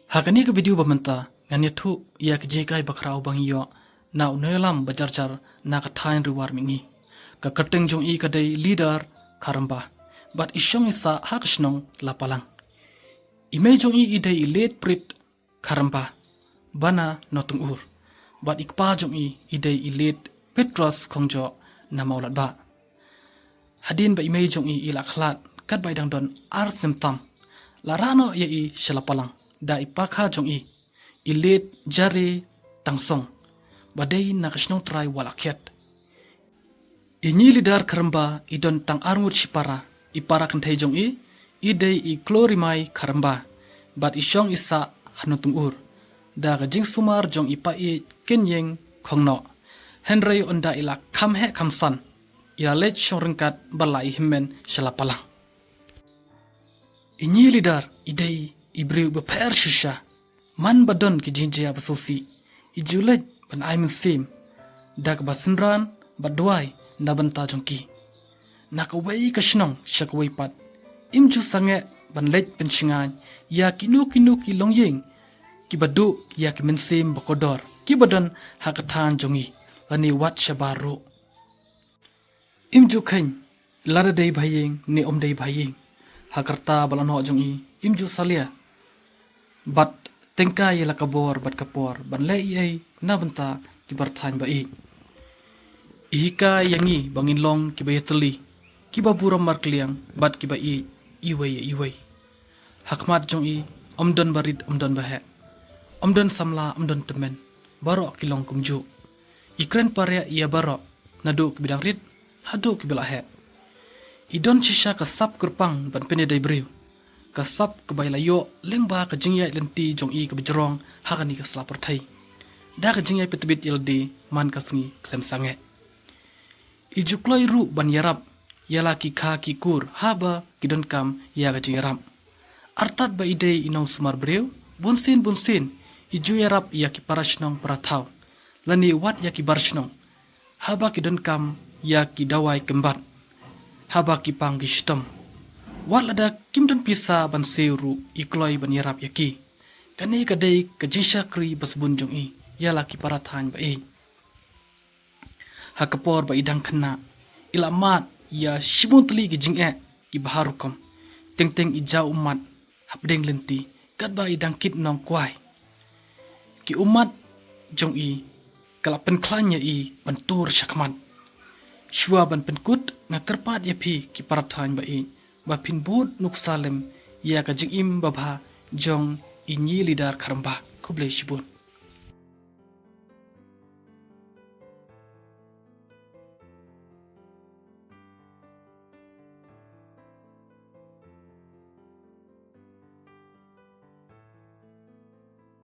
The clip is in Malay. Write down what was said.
Hakani ke video bamanta ngani thu ya ke jekai bakrau bang yo na unelam bajarjar na ka thain riwar mingi ka kateng jong I kadai leader karamba but isyong isa hakishnong lapalang imay jong I idai late prit karamba bana notung ur but ikpa jong I idai late Petrus kongjo na maulat ba hadin ba imay jong I ilakhlat kat ba idang don ar simtam larano ya I shalapalang da ipakha jong I ilit jari tangsong badai nakashnong try walakyat inyi lidar karamba idon tang arngut shipara ipara kantai jong I idai I klorimai karamba bat isyong isa hanutung ur da gajing sumar jong ipa I kenyeng kongno henry onda ila kamhe kamsan ila lech syong rengkat balai himen shalapalang inyi lidar idai Ibreu beper shusha man badon ki jinjia basosi ijulej ban aimin sim dak basenran badwai na banta jongki nak wei kashnong shak wei pat imju sange ban lej penshingan ya kinu ki longyeng ki badu ya ki mensim bakodor ki badon hakatan jongi ani wat shabaru imju khain lara dei bhayeng ni om dei bhayeng hakarta balan ho jongi imju salia bat tengka yela kabor bat kapor ban le ai na banta ki barthan ba I ihika yangi bangin long ki bayatli ki baburam markliang bat ki ba I iwei hakmat jong I omdon barid omdon bahe omdon samla omdon temen baro ki long kumju ikren parya ia baro nadu ki bidang rid hadu ki belahe idon shisha ka sap kurpang ban pene dai briu kasap kebaylayo lengba ke jingyai lenti jong I ke bejrong hakani ke slapor thai da ke jingyai petbit ildi man kasngi klem sange ijukloi ru ban yarap yala ki kha ki kur haba kidon kam ya ke jingyaram artat ba ide inong smar brew bunsin iju yarap ya ki parashnong prathau lani wat ya ki barshnong haba kidon kam ya ki dawai kembat haba ki pangishtam walada kimdan pisa ban seuru ikloi ban yarap yaki kani kadai kajinsha kri basbun jong I yala ki parathan ba I hakapor ba idang khna ilamat ya shimuntli ki jing'e ki baharukom teng ija umat hapdeng lenti kat ba idang kit nong kwai ki umat jong I kalapen klanya I bantur shakman shua ban penkut ngakerpat yapi ki parathan ba I bapin bud nuksalem ya kajing im babha jong inyi lidar karamba kuble shibun